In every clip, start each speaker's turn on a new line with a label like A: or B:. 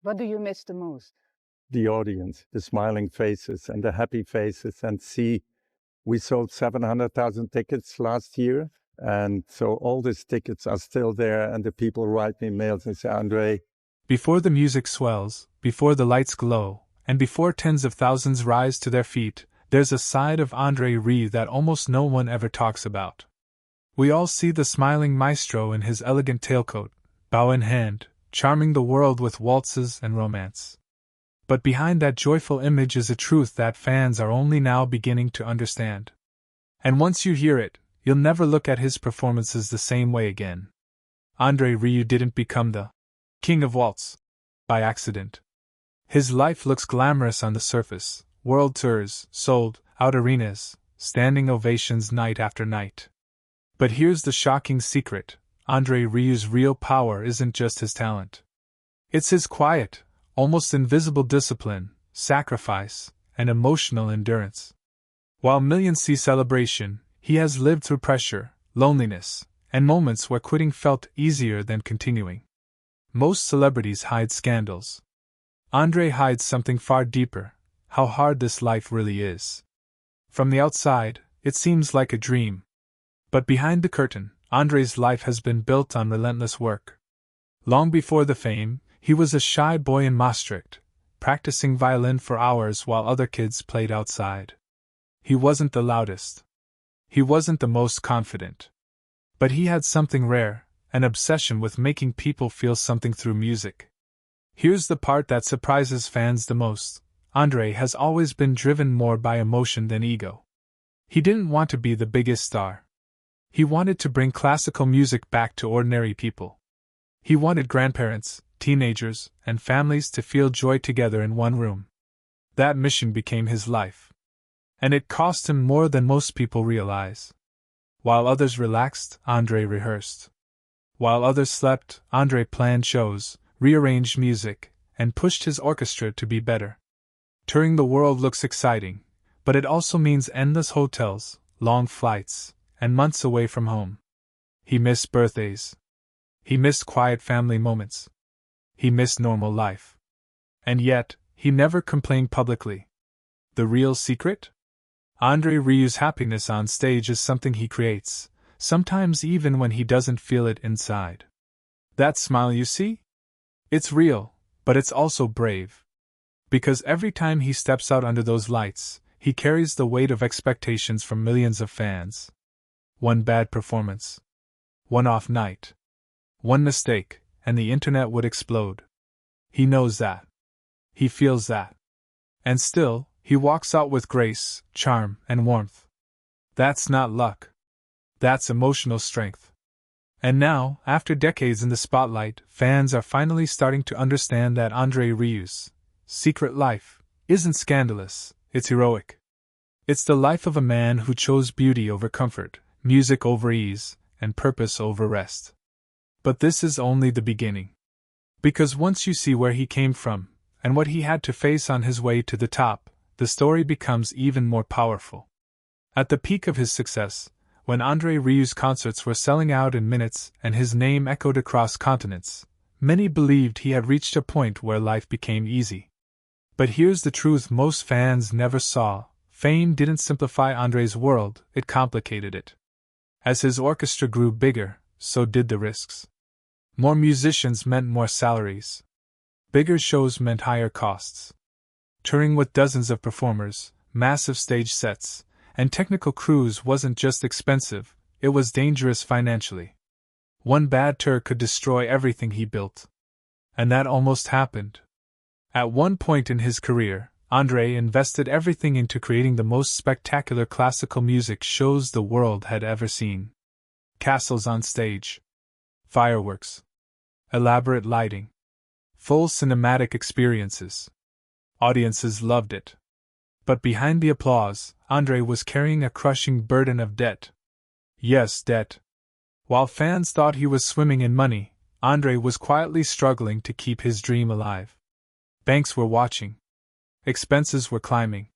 A: What do you miss the most?
B: The audience, the smiling faces and the happy faces. And see, we sold 700,000 tickets last year. And so all these tickets are still there. And the people write me mails and say, Andre,
C: Before the music swells, before the lights glow, and before tens of thousands rise to their feet, there's a side of Andre Rieu that almost no one ever talks about. We all see the smiling maestro in his elegant tailcoat, bow in hand, charming the world with waltzes and romance. But behind that joyful image is a truth that fans are only now beginning to understand. And once you hear it, you'll never look at his performances the same way again. Andre Rieu didn't become the king of waltz by accident. His life looks glamorous on the surface: world tours, sold out arenas, standing ovations night after night. But here's the shocking secret: Andre Rieu's real power isn't just his talent. It's his quiet, almost invisible discipline, sacrifice, and emotional endurance. While millions see celebration, he has lived through pressure, loneliness, and moments where quitting felt easier than continuing. Most celebrities hide scandals. Andre hides something far deeper: how hard this life really is. From the outside, it seems like a dream. But behind the curtain, Andre's life has been built on relentless work. Long before the fame, he was a shy boy in Maastricht, practicing violin for hours while other kids played outside. He wasn't the loudest. He wasn't the most confident. But he had something rare: an obsession with making people feel something through music. Here's the part that surprises fans the most: Andre has always been driven more by emotion than ego. He didn't want to be the biggest star. He wanted to bring classical music back to ordinary people. He wanted grandparents, teenagers, and families to feel joy together in one room. That mission became his life. And it cost him more than most people realize. While others relaxed, Andre rehearsed. While others slept, Andre planned shows, rearranged music, and pushed his orchestra to be better. Touring the world looks exciting, but it also means endless hotels, long flights, and months away from home. He missed birthdays. He missed quiet family moments. He missed normal life. And yet, he never complained publicly. The real secret? Andre Rieu's happiness on stage is something he creates, sometimes even when he doesn't feel it inside. That smile you see? It's real, but it's also brave. Because every time he steps out under those lights, he carries the weight of expectations from millions of fans. One bad performance, one off night, one mistake, and the internet would explode. He knows that. He feels that. And still, he walks out with grace, charm, and warmth. That's not luck. That's emotional strength. And now, after decades in the spotlight, fans are finally starting to understand that Andre Rieu's secret life isn't scandalous, it's heroic. It's the life of a man who chose beauty over comfort, music over ease, and purpose over rest. But this is only the beginning. Because once you see where he came from, and what he had to face on his way to the top, the story becomes even more powerful. At the peak of his success, when Andre Rieu's concerts were selling out in minutes and his name echoed across continents, many believed he had reached a point where life became easy. But here's the truth most fans never saw: fame didn't simplify Andre's world, it complicated it. As his orchestra grew bigger, so did the risks. More musicians meant more salaries. Bigger shows meant higher costs. Touring with dozens of performers, massive stage sets, and technical crews wasn't just expensive, it was dangerous financially. One bad tour could destroy everything he built. And that almost happened. At one point in his career, Andre invested everything into creating the most spectacular classical music shows the world had ever seen. Castles on stage, fireworks, elaborate lighting, full cinematic experiences. Audiences loved it. But behind the applause, Andre was carrying a crushing burden of debt. Yes, debt. While fans thought he was swimming in money, Andre was quietly struggling to keep his dream alive. Banks were watching. Expenses were climbing.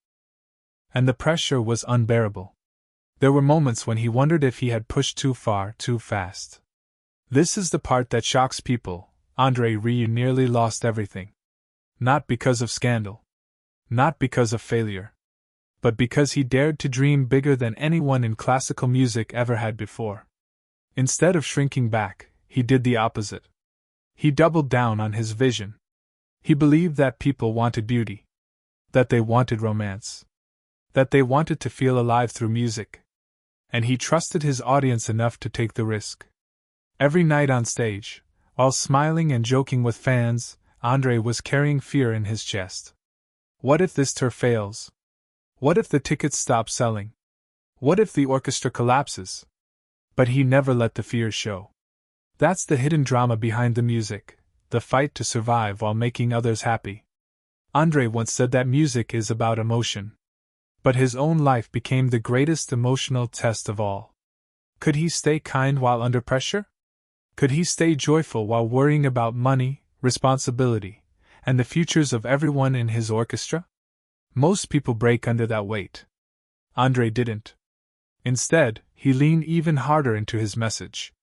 C: And the pressure was unbearable. There were moments when he wondered if he had pushed too far, too fast. This is the part that shocks people. Andre Rieu nearly lost everything. Not because of scandal. Not because of failure. But because he dared to dream bigger than anyone in classical music ever had before. Instead of shrinking back, he did the opposite. He doubled down on his vision. He believed that people wanted beauty. That they wanted romance. That they wanted to feel alive through music. And he trusted his audience enough to take the risk. Every night on stage, while smiling and joking with fans, Andre was carrying fear in his chest. What if this tour fails? What if the tickets stop selling? What if the orchestra collapses? But he never let the fear show. That's the hidden drama behind the music, the fight to survive while making others happy. Andre once said that music is about emotion. But his own life became the greatest emotional test of all. Could he stay kind while under pressure? Could he stay joyful while worrying about money, responsibility, and the futures of everyone in his orchestra? Most people break under that weight. Andre didn't. Instead, he leaned even harder into his message.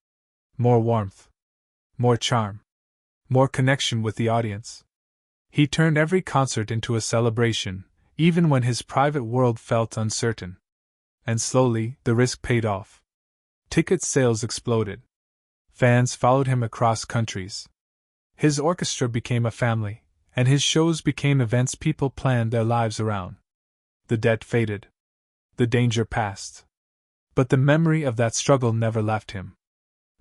C: More warmth. More charm. More connection with the audience. He turned every concert into a celebration, even when his private world felt uncertain. And slowly, the risk paid off. Ticket sales exploded. Fans followed him across countries. His orchestra became a family, and his shows became events people planned their lives around. The debt faded. The danger passed. But the memory of that struggle never left him.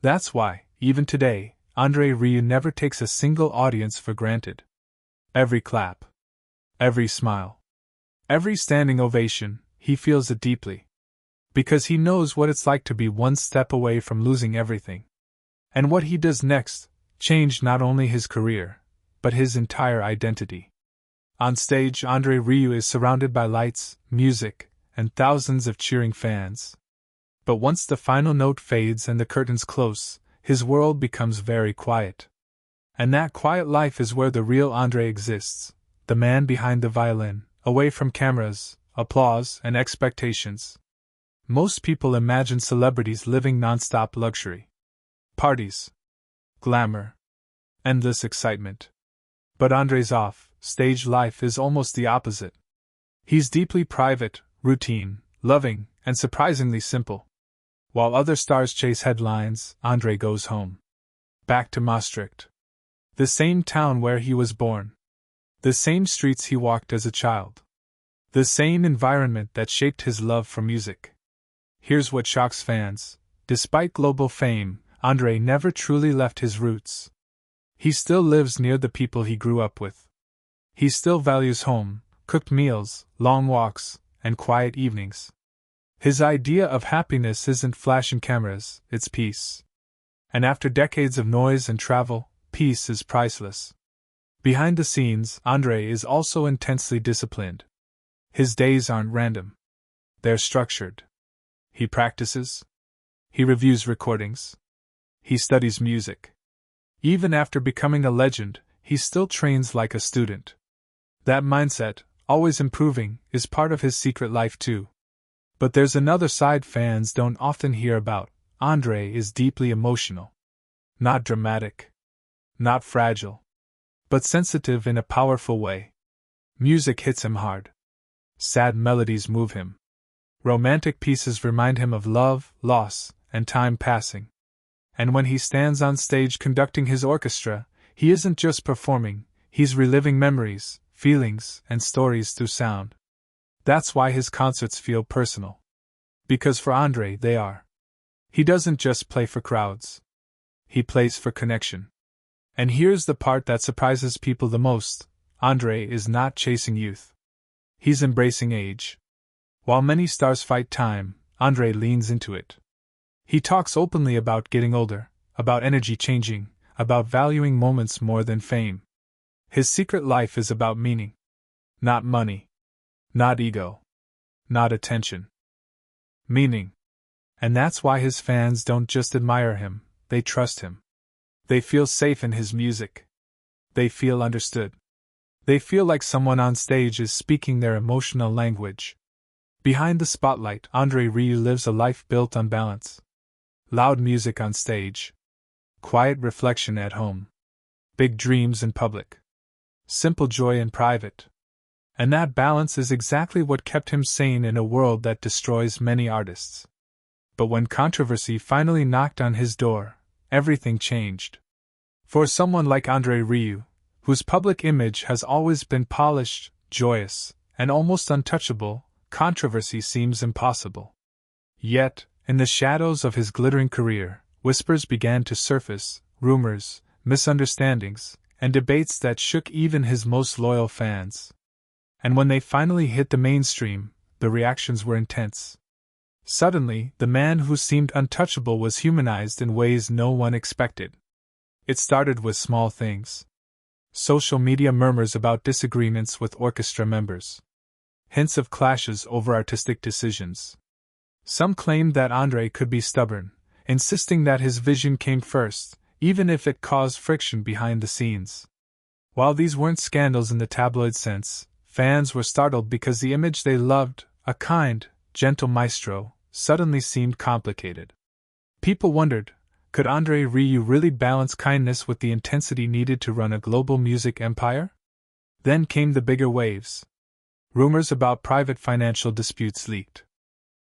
C: That's why, even today, Andre Rieu never takes a single audience for granted. Every clap. Every smile. Every standing ovation, he feels it deeply. Because he knows what it's like to be one step away from losing everything. And what he does next changed not only his career, but his entire identity. On stage, Andre Rieu is surrounded by lights, music, and thousands of cheering fans. But once the final note fades and the curtains close, his world becomes very quiet. And that quiet life is where the real Andre exists, the man behind the violin, away from cameras, applause, and expectations. Most people imagine celebrities living non-stop luxury. Parties. Glamour. Endless excitement. But Andre's off-stage life is almost the opposite. He's deeply private, routine, loving, and surprisingly simple. While other stars chase headlines, Andre goes home. Back to Maastricht. The same town where he was born. The same streets he walked as a child. The same environment that shaped his love for music. Here's what shocks fans. Despite global fame, Andre never truly left his roots. He still lives near the people he grew up with. He still values home, cooked meals, long walks, and quiet evenings. His idea of happiness isn't flash and cameras, it's peace. And after decades of noise and travel, peace is priceless. Behind the scenes, Andre is also intensely disciplined. His days aren't random. They're structured. He practices. He reviews recordings. He studies music. Even after becoming a legend, he still trains like a student. That mindset, always improving, is part of his secret life too. But there's another side fans don't often hear about. Andre is deeply emotional. Not dramatic. Not fragile. But sensitive in a powerful way. Music hits him hard. Sad melodies move him. Romantic pieces remind him of love, loss, and time passing. And when he stands on stage conducting his orchestra, he isn't just performing, he's reliving memories, feelings, and stories through sound. That's why his concerts feel personal. Because for Andre, they are. He doesn't just play for crowds. He plays for connection. And here's the part that surprises people the most. Andre is not chasing youth. He's embracing age. While many stars fight time, Andre leans into it. He talks openly about getting older, about energy changing, about valuing moments more than fame. His secret life is about meaning. Not money. Not ego. Not attention. Meaning. And that's why his fans don't just admire him, they trust him. They feel safe in his music. They feel understood. They feel like someone on stage is speaking their emotional language. Behind the spotlight, Andre Rieu lives a life built on balance. Loud music on stage. Quiet reflection at home. Big dreams in public. simple joy in private. And that balance is exactly what kept him sane in a world that destroys many artists. But when controversy finally knocked on his door, everything changed. For someone like Andre Rieu, whose public image has always been polished, joyous, and almost untouchable, controversy seems impossible. Yet, in the shadows of his glittering career, whispers began to surface, rumors, misunderstandings, and debates that shook even his most loyal fans. And when they finally hit the mainstream, the reactions were intense. Suddenly, the man who seemed untouchable was humanized in ways no one expected. It started with small things. Social media murmurs about disagreements with orchestra members. Hints of clashes over artistic decisions. Some claimed that Andre could be stubborn, insisting that his vision came first, even if it caused friction behind the scenes. While these weren't scandals in the tabloid sense, fans were startled because the image they loved, a kind, gentle maestro, suddenly seemed complicated. People wondered, could Andre Rieu really balance kindness with the intensity needed to run a global music empire? Then came the bigger waves. Rumors about private financial disputes leaked.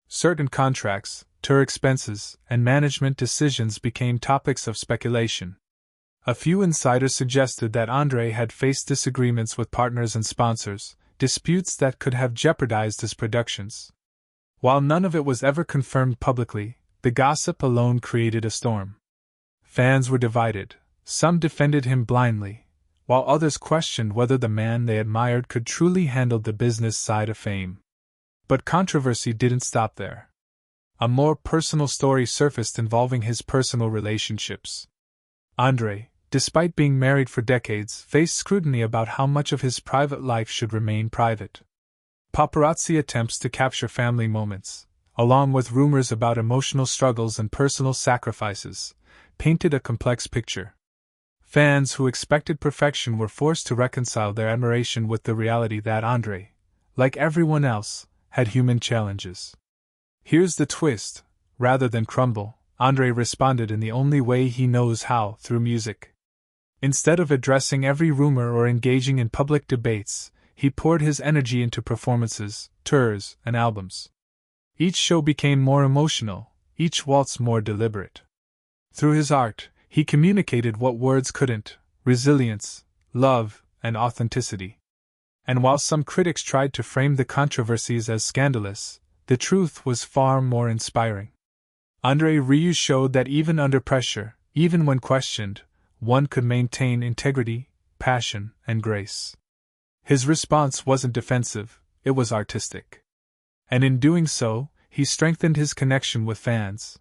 C: Certain contracts, tour expenses, and management decisions became topics of speculation. A few insiders suggested that Andre had faced disagreements with partners and sponsors, disputes that could have jeopardized his productions. While none of it was ever confirmed publicly, the gossip alone created a storm. Fans were divided. Some defended him blindly, while others questioned whether the man they admired could truly handle the business side of fame. But controversy didn't stop there. A more personal story surfaced involving his personal relationships. Andre, despite being married for decades, faced scrutiny about how much of his private life should remain private. Paparazzi attempts to capture family moments, along with rumors about emotional struggles and personal sacrifices, painted a complex picture. Fans who expected perfection were forced to reconcile their admiration with the reality that Andre, like everyone else, had human challenges. Here's the twist: rather than crumble, Andre responded in the only way he knows how, through music. Instead of addressing every rumor or engaging in public debates, he poured his energy into performances, tours, and albums. Each show became more emotional, each waltz more deliberate. Through his art, he communicated what words couldn't: resilience, love, and authenticity. And while some critics tried to frame the controversies as scandalous, the truth was far more inspiring. Andre Rieu showed that even under pressure, even when questioned, one could maintain integrity, passion, and grace. His response wasn't defensive, it was artistic. And in doing so, he strengthened his connection with fans.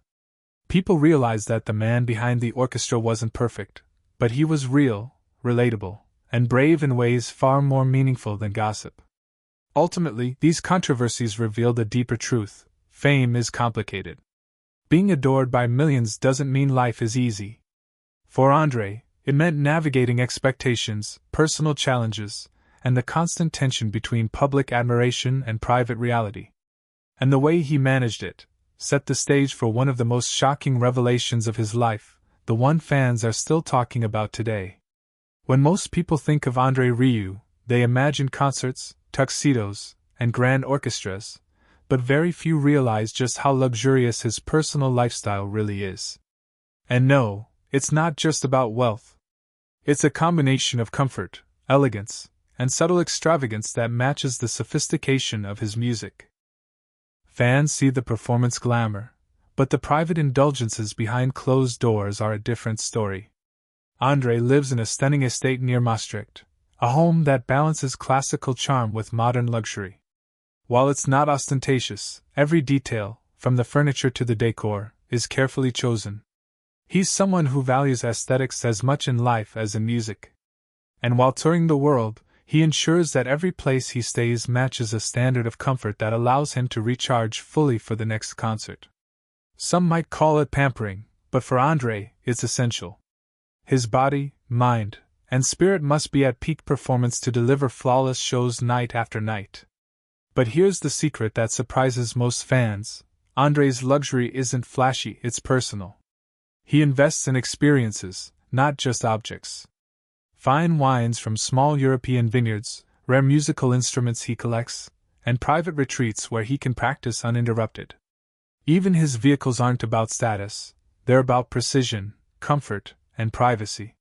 C: People realized that the man behind the orchestra wasn't perfect, but he was real, relatable, and brave in ways far more meaningful than gossip. Ultimately, these controversies revealed a deeper truth: fame is complicated. Being adored by millions doesn't mean life is easy. For Andre, it meant navigating expectations, personal challenges, and the constant tension between public admiration and private reality. And the way he managed it set the stage for one of the most shocking revelations of his life, the one fans are still talking about today. When most people think of Andre Rieu, they imagine concerts, tuxedos, and grand orchestras, but very few realize just how luxurious his personal lifestyle really is. And no, it's not just about wealth. It's a combination of comfort, elegance, and subtle extravagance that matches the sophistication of his music. Fans see the performance glamour, but the private indulgences behind closed doors are a different story. Andre lives in a stunning estate near Maastricht, a home that balances classical charm with modern luxury. While it's not ostentatious, every detail, from the furniture to the decor, is carefully chosen. He's someone who values aesthetics as much in life as in music. And while touring the world, he ensures that every place he stays matches a standard of comfort that allows him to recharge fully for the next concert. Some might call it pampering, but for Andre, it's essential. His body, mind, and spirit must be at peak performance to deliver flawless shows night after night. But here's the secret that surprises most fans: Andre's luxury isn't flashy, it's personal. He invests in experiences, not just objects. fine wines from small European vineyards, rare musical instruments he collects, and private retreats where he can practice uninterrupted. Even his vehicles aren't about status, they're about precision, comfort, and privacy.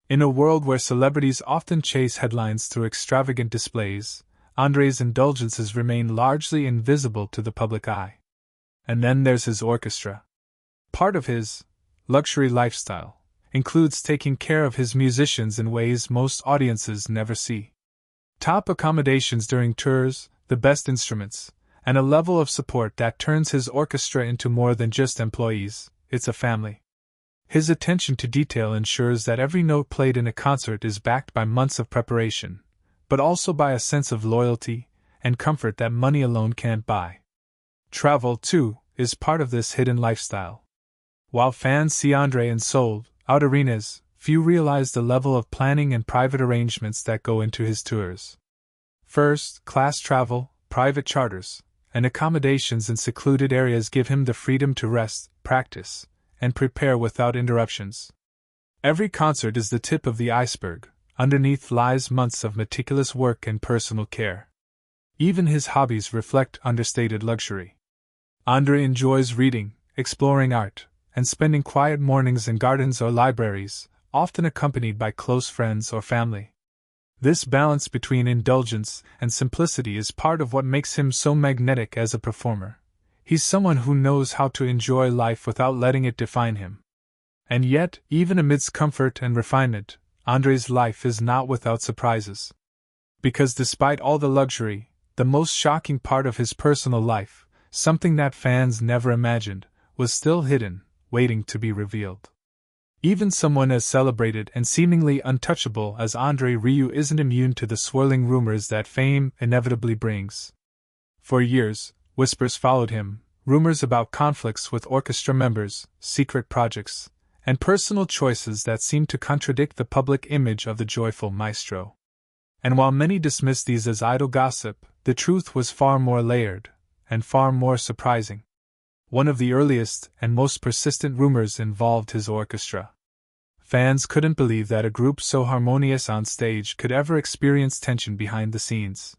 C: In a world where celebrities often chase headlines through extravagant displays, Andre's indulgences remain largely invisible to the public eye. And then there's his orchestra. Part of his luxury lifestyle includes taking care of his musicians in ways most audiences never see. Top accommodations during tours, the best instruments, and a level of support that turns his orchestra into more than just employees, it's a family. His attention to detail ensures that every note played in a concert is backed by months of preparation, but also by a sense of loyalty and comfort that money alone can't buy. Travel, too, is part of this hidden lifestyle. While fans see Andre in sold out arenas, few realize the level of planning and private arrangements that go into his tours. First-class travel, private charters, and accommodations in secluded areas give him the freedom to rest, practice, and prepare without interruptions. Every concert is the tip of the iceberg. Underneath lies months of meticulous work and personal care. Even his hobbies reflect understated luxury. Andre enjoys reading, exploring art, and spending quiet mornings in gardens or libraries, often accompanied by close friends or family. This balance between indulgence and simplicity is part of what makes him so magnetic as a performer. He's someone who knows how to enjoy life without letting it define him. And yet, even amidst comfort and refinement, Andre's life is not without surprises. Because despite all the luxury, the most shocking part of his personal life, something that fans never imagined, was still hidden, waiting to be revealed. Even someone as celebrated and seemingly untouchable as Andre Rieu isn't immune to the swirling rumors that fame inevitably brings. For years, whispers followed him, rumors about conflicts with orchestra members, secret projects, and personal choices that seemed to contradict the public image of the joyful maestro. And while many dismissed these as idle gossip, the truth was far more layered, and far more surprising. One of the earliest and most persistent rumors involved his orchestra. Fans couldn't believe that a group so harmonious on stage could ever experience tension behind the scenes.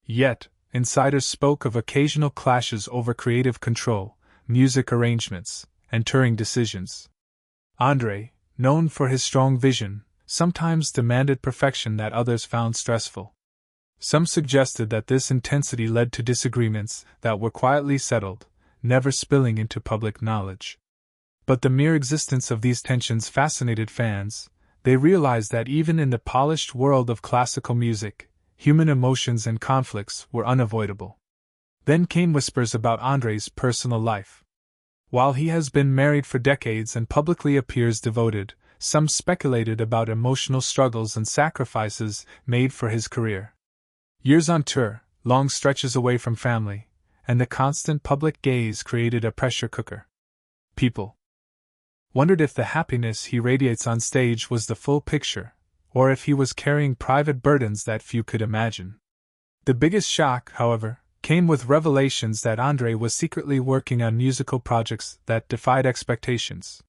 C: Yet, insiders spoke of occasional clashes over creative control, music arrangements, and touring decisions. Andre, known for his strong vision, sometimes demanded perfection that others found stressful. Some suggested that this intensity led to disagreements that were quietly settled, never spilling into public knowledge. But the mere existence of these tensions fascinated fans. They realized that even in the polished world of classical music, human emotions and conflicts were unavoidable. Then came whispers about Andre's personal life. While he has been married for decades and publicly appears devoted, some speculated about emotional struggles and sacrifices made for his career. Years on tour, long stretches away from family, and the constant public gaze created a pressure cooker. People wondered if the happiness he radiates on stage was the full picture, or if he was carrying private burdens that few could imagine. The biggest shock, however, came with revelations that Andre was secretly working on musical projects that defied expectations.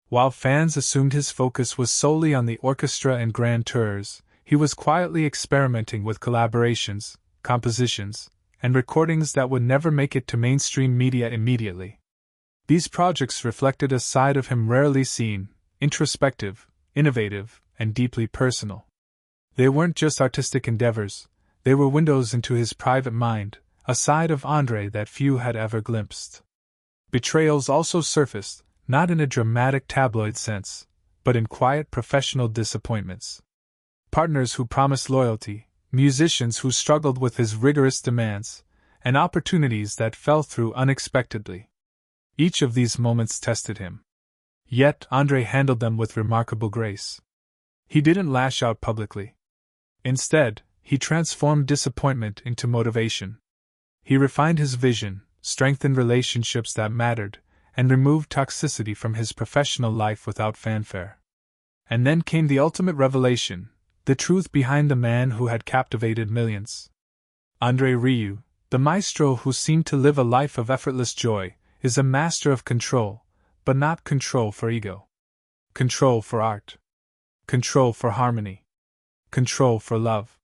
C: While fans assumed his focus was solely on the orchestra and grand tours, he was quietly experimenting with collaborations, compositions, and recordings that would never make it to mainstream media immediately. These projects reflected a side of him rarely seen, introspective, innovative, and deeply personal. They weren't just artistic endeavors, they were windows into his private mind, a side of Andre that few had ever glimpsed. Betrayals also surfaced, not in a dramatic tabloid sense, but in quiet professional disappointments. Partners who promised loyalty, musicians who struggled with his rigorous demands, and opportunities that fell through unexpectedly. Each of these moments tested him. Yet Andre handled them with remarkable grace. He didn't lash out publicly. Instead, he transformed disappointment into motivation. He refined his vision, strengthened relationships that mattered, and removed toxicity from his professional life without fanfare. And then came the ultimate revelation, the truth behind the man who had captivated millions. Andre Rieu, the maestro who seemed to live a life of effortless joy, is a master of control, but not control for ego. Control for art. control for harmony, control for love.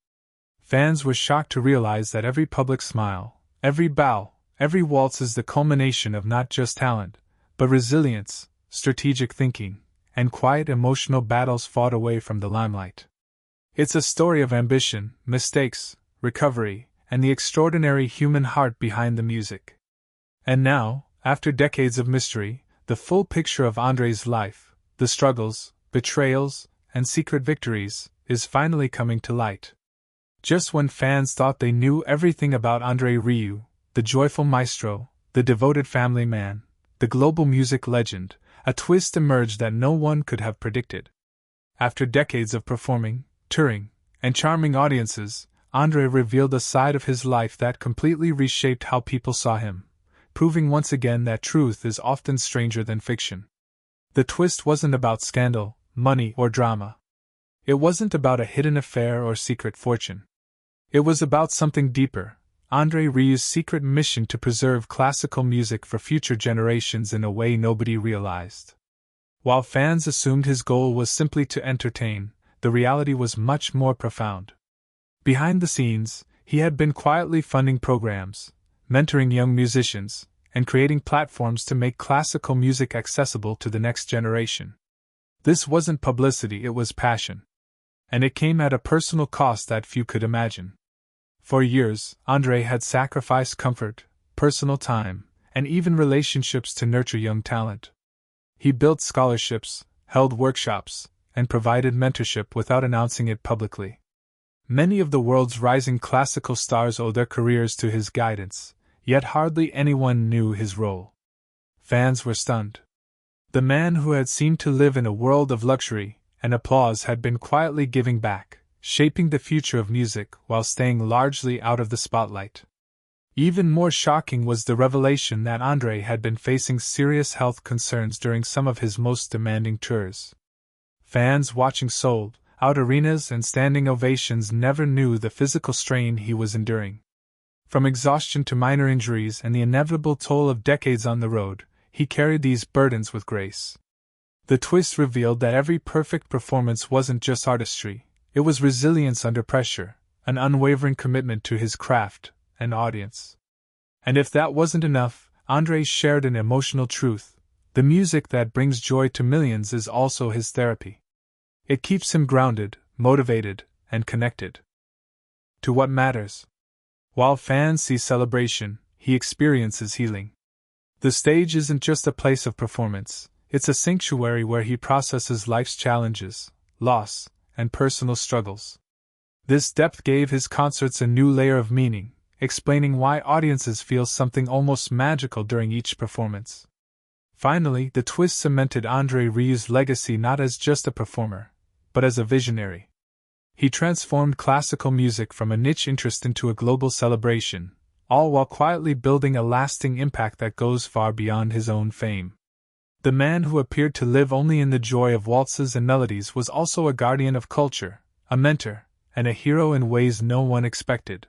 C: Fans were shocked to realize that every public smile, every bow, every waltz is the culmination of not just talent, but resilience, strategic thinking, and quiet emotional battles fought away from the limelight. It's a story of ambition, mistakes, recovery, and the extraordinary human heart behind the music. And now, after decades of mystery, the full picture of Andre's life, the struggles, betrayals, and secret victories, is finally coming to light. Just when fans thought they knew everything about Andre Rieu, the joyful maestro, the devoted family man, the global music legend, a twist emerged that no one could have predicted. After decades of performing, touring, and charming audiences, Andre revealed a side of his life that completely reshaped how people saw him, proving once again that truth is often stranger than fiction. The twist wasn't about scandal, money, or drama. It wasn't about a hidden affair or secret fortune. It was about something deeper, Andre Rieu's secret mission to preserve classical music for future generations in a way nobody realized. While fans assumed his goal was simply to entertain, the reality was much more profound. Behind the scenes, he had been quietly funding programs, mentoring young musicians, and creating platforms to make classical music accessible to the next generation. This wasn't publicity, it was passion. And it came at a personal cost that few could imagine. For years, Andre had sacrificed comfort, personal time, and even relationships to nurture young talent. He built scholarships, held workshops, and provided mentorship without announcing it publicly. Many of the world's rising classical stars owe their careers to his guidance, yet hardly anyone knew his role. Fans were stunned. The man who had seemed to live in a world of luxury and applause had been quietly giving back, shaping the future of music while staying largely out of the spotlight. Even more shocking was the revelation that Andre had been facing serious health concerns during some of his most demanding tours. Fans watching sold out arenas and standing ovations never knew the physical strain he was enduring. From exhaustion to minor injuries and the inevitable toll of decades on the road, he carried these burdens with grace. The twist revealed that every perfect performance wasn't just artistry, it was resilience under pressure, an unwavering commitment to his craft and audience. And if that wasn't enough, Andre shared an emotional truth: the music that brings joy to millions is also his therapy. It keeps him grounded, motivated, and connected to what matters. While fans see celebration, he experiences healing. The stage isn't just a place of performance, it's a sanctuary where he processes life's challenges, loss, and personal struggles. This depth gave his concerts a new layer of meaning, explaining why audiences feel something almost magical during each performance. Finally, the twist cemented Andre Rieu's legacy not as just a performer, but as a visionary. He transformed classical music from a niche interest into a global celebration, all while quietly building a lasting impact that goes far beyond his own fame. The man who appeared to live only in the joy of waltzes and melodies was also a guardian of culture, a mentor, and a hero in ways no one expected.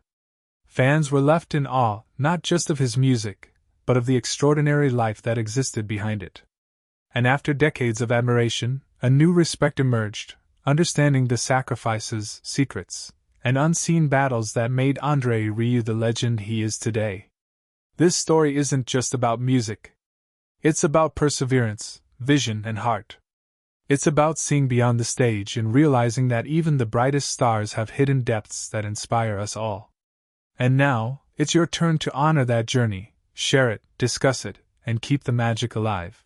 C: Fans were left in awe, not just of his music, but of the extraordinary life that existed behind it. And after decades of admiration, a new respect emerged, understanding the sacrifices, secrets, and unseen battles that made Andre Rieu the legend he is today. This story isn't just about music. It's about perseverance, vision, and heart. It's about seeing beyond the stage and realizing that even the brightest stars have hidden depths that inspire us all. And now, it's your turn to honor that journey, share it, discuss it, and keep the magic alive.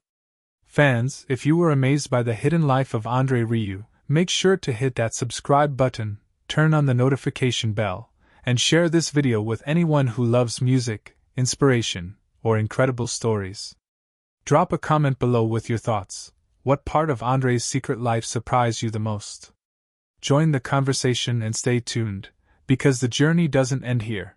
C: Fans, if you were amazed by the hidden life of Andre Rieu, make sure to hit that subscribe button, turn on the notification bell, and share this video with anyone who loves music, inspiration, or incredible stories. Drop a comment below with your thoughts. What part of Andre's secret life surprised you the most? Join the conversation and stay tuned, because the journey doesn't end here.